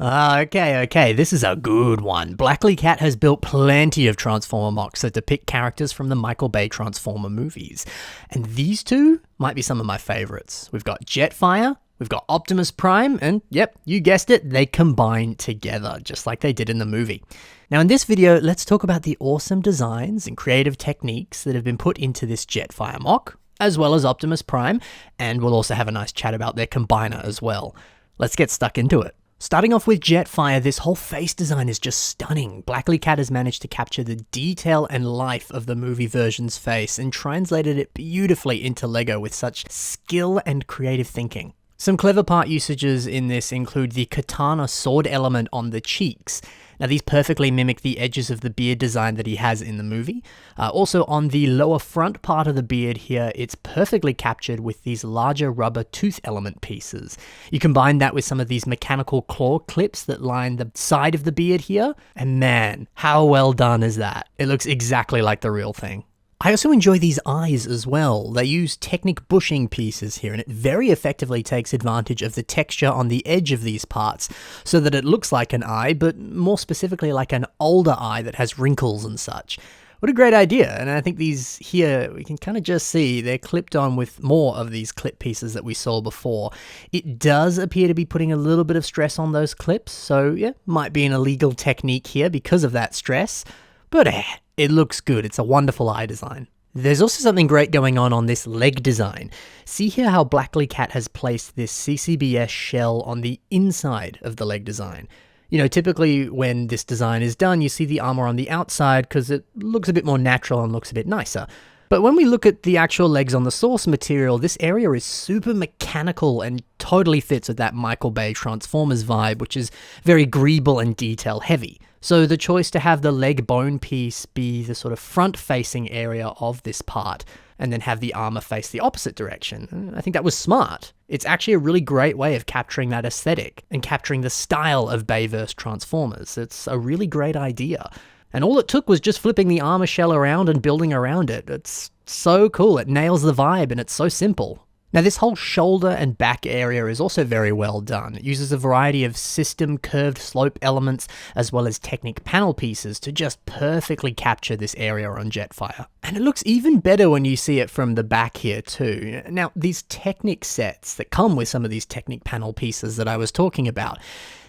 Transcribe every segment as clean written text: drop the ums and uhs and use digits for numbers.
Okay, this is a good one. Blackly Cat has built plenty of Transformer MOCs that depict characters from the Michael Bay Transformer movies. And these two might be some of my favorites. We've got Jetfire, we've got Optimus Prime, and yep, you guessed it, they combine together, just like they did in the movie. Now in this video, let's talk about the awesome designs and creative techniques that have been put into this Jetfire MOC, as well as Optimus Prime, and we'll also have a nice chat about their combiner as well. Let's get stuck into it. Starting off with Jetfire, this whole face design is just stunning. Blackly Cat has managed to capture the detail and life of the movie version's face and translated it beautifully into LEGO with such skill and creative thinking. Some clever part usages in this include the katana sword element on the cheeks. Now these perfectly mimic the edges of the beard design that he has in the movie. Also on the lower front part of the beard here, it's perfectly captured with these larger rubber tooth element pieces. You combine that with some of these mechanical claw clips that line the side of the beard here, and man, how well done is that? It looks exactly like the real thing. I also enjoy these eyes as well. They use Technic bushing pieces here, and it very effectively takes advantage of the texture on the edge of these parts so that it looks like an eye, but more specifically like an older eye that has wrinkles and such. What a great idea, and I think these here, we can kind of just see they're clipped on with more of these clip pieces that we saw before. It does appear to be putting a little bit of stress on those clips, so yeah, might be an illegal technique here because of that stress, but it looks good. It's a wonderful eye design. There's also something great going on this leg design. See here how Blackly Cat has placed this CCBS shell on the inside of the leg design. You know, typically when this design is done, you see the armor on the outside because it looks a bit more natural and looks a bit nicer. But when we look at the actual legs on the source material, this area is super mechanical and totally fits with that Michael Bay Transformers vibe, which is very greeble and detail heavy. So the choice to have the leg bone piece be the sort of front-facing area of this part, and then have the armor face the opposite direction, I think that was smart. It's actually a really great way of capturing that aesthetic and capturing the style of Bayverse Transformers. It's a really great idea. And all it took was just flipping the armor shell around and building around it. It's so cool, it nails the vibe, and it's so simple. Now this whole shoulder and back area is also very well done. It uses a variety of system curved slope elements as well as Technic panel pieces to just perfectly capture this area on Jetfire. And it looks even better when you see it from the back here too. Now these Technic sets that come with some of these Technic panel pieces that I was talking about,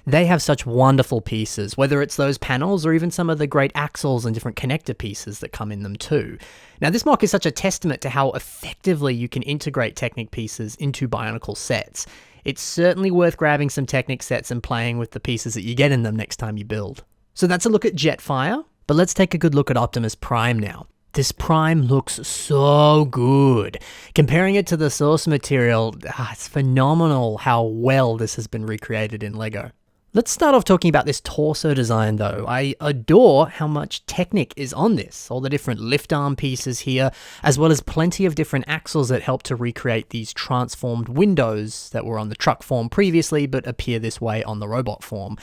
they have such wonderful pieces, whether it's those panels or even some of the great axles and different connector pieces that come in them too. Now this MOC is such a testament to how effectively you can integrate Technic pieces into Bionicle sets. It's certainly worth grabbing some Technic sets and playing with the pieces that you get in them next time you build. So that's a look at Jetfire, but let's take a good look at Optimus Prime now. This Prime looks so good. Comparing it to the source material, it's phenomenal how well this has been recreated in LEGO. Let's start off talking about this torso design though. I adore how much Technic is on this. All the different lift arm pieces here, as well as plenty of different axles that help to recreate these transformed windows that were on the truck form previously, but appear this way on the robot form.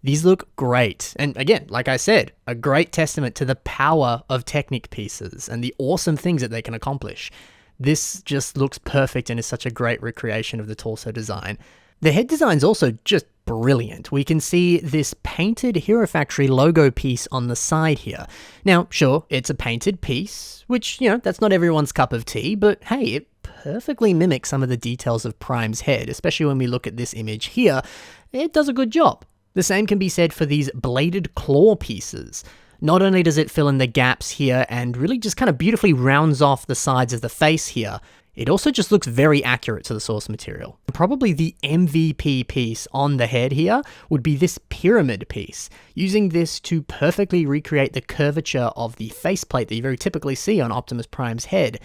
These look great. And again, like I said, a great testament to the power of Technic pieces and the awesome things that they can accomplish. This just looks perfect and is such a great recreation of the torso design. The head design's also just brilliant. We can see this painted Hero Factory logo piece on the side here. Now, sure, it's a painted piece, which, you know, that's not everyone's cup of tea, but hey, it perfectly mimics some of the details of Prime's head, especially when we look at this image here. It does a good job. The same can be said for these bladed claw pieces. Not only does it fill in the gaps here and really just kind of beautifully rounds off the sides of the face here, it also just looks very accurate to the source material. Probably the MVP piece on the head here would be this pyramid piece, using this to perfectly recreate the curvature of the faceplate that you very typically see on Optimus Prime's head.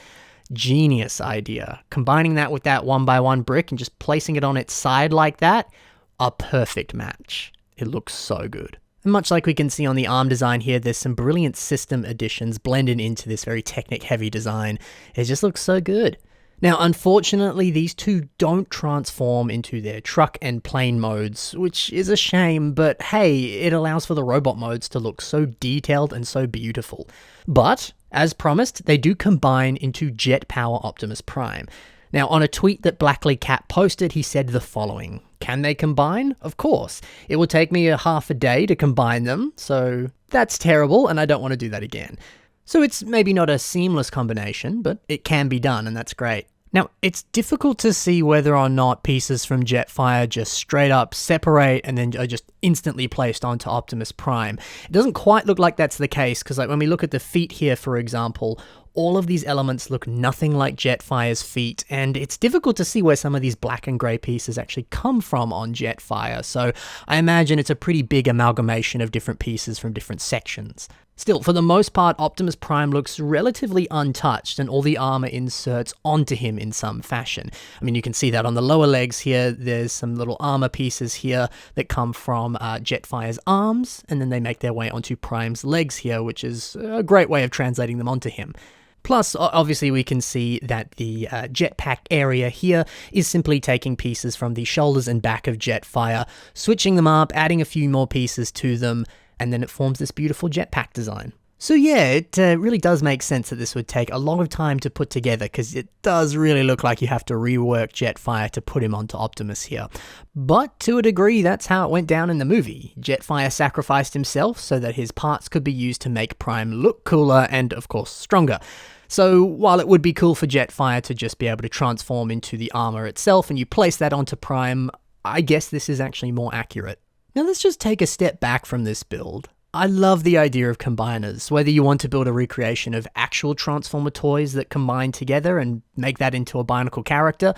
Genius idea. Combining that with that 1x1 brick and just placing it on its side like that, a perfect match. It looks so good. And much like we can see on the arm design here, there's some brilliant system additions blended into this very Technic heavy design. It just looks so good. Now, unfortunately, these two don't transform into their truck and plane modes, which is a shame, but hey, it allows for the robot modes to look so detailed and so beautiful. But, as promised, they do combine into Jet Power Optimus Prime. Now, on a tweet that Blackley Cat posted, he said the following: "Can they combine? Of course. It will take me a half a day to combine them, so that's terrible, and I don't want to do that again." So it's maybe not a seamless combination, but it can be done, and that's great. Now, it's difficult to see whether or not pieces from Jetfire just straight up separate and then are just instantly placed onto Optimus Prime. It doesn't quite look like that's the case, because like when we look at the feet here, for example, all of these elements look nothing like Jetfire's feet, and it's difficult to see where some of these black and grey pieces actually come from on Jetfire, so I imagine it's a pretty big amalgamation of different pieces from different sections. Still, for the most part, Optimus Prime looks relatively untouched, and all the armor inserts onto him in some fashion. I mean, you can see that on the lower legs here. There's some little armor pieces here that come from Jetfire's arms, and then they make their way onto Prime's legs here, which is a great way of translating them onto him. Plus, obviously, we can see that the jetpack area here is simply taking pieces from the shoulders and back of Jetfire, switching them up, adding a few more pieces to them, and then it forms this beautiful jetpack design. So yeah, it really does make sense that this would take a lot of time to put together, because it does really look like you have to rework Jetfire to put him onto Optimus here. But to a degree, that's how it went down in the movie. Jetfire sacrificed himself so that his parts could be used to make Prime look cooler and, of course, stronger. So while it would be cool for Jetfire to just be able to transform into the armor itself and you place that onto Prime, I guess this is actually more accurate. Now let's just take a step back from this build. I love the idea of combiners, whether you want to build a recreation of actual Transformer toys that combine together and make that into a Bionicle character,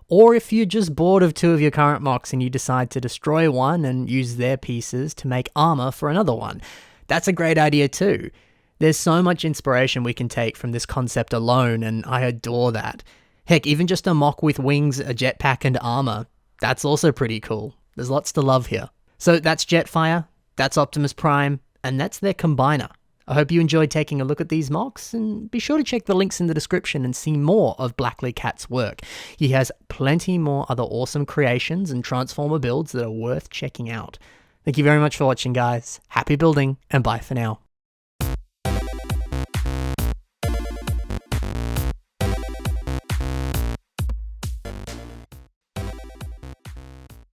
or if you're just bored of two of your current MOCs and you decide to destroy one and use their pieces to make armor for another one. That's a great idea too. There's so much inspiration we can take from this concept alone, and I adore that. Heck, even just a MOC with wings, a jetpack, and armor, that's also pretty cool. There's lots to love here. So that's Jetfire, that's Optimus Prime, and that's their combiner. I hope you enjoyed taking a look at these MOCs, and be sure to check the links in the description and see more of Blackley Cat's work. He has plenty more other awesome creations and Transformer builds that are worth checking out. Thank you very much for watching, guys. Happy building, and bye for now.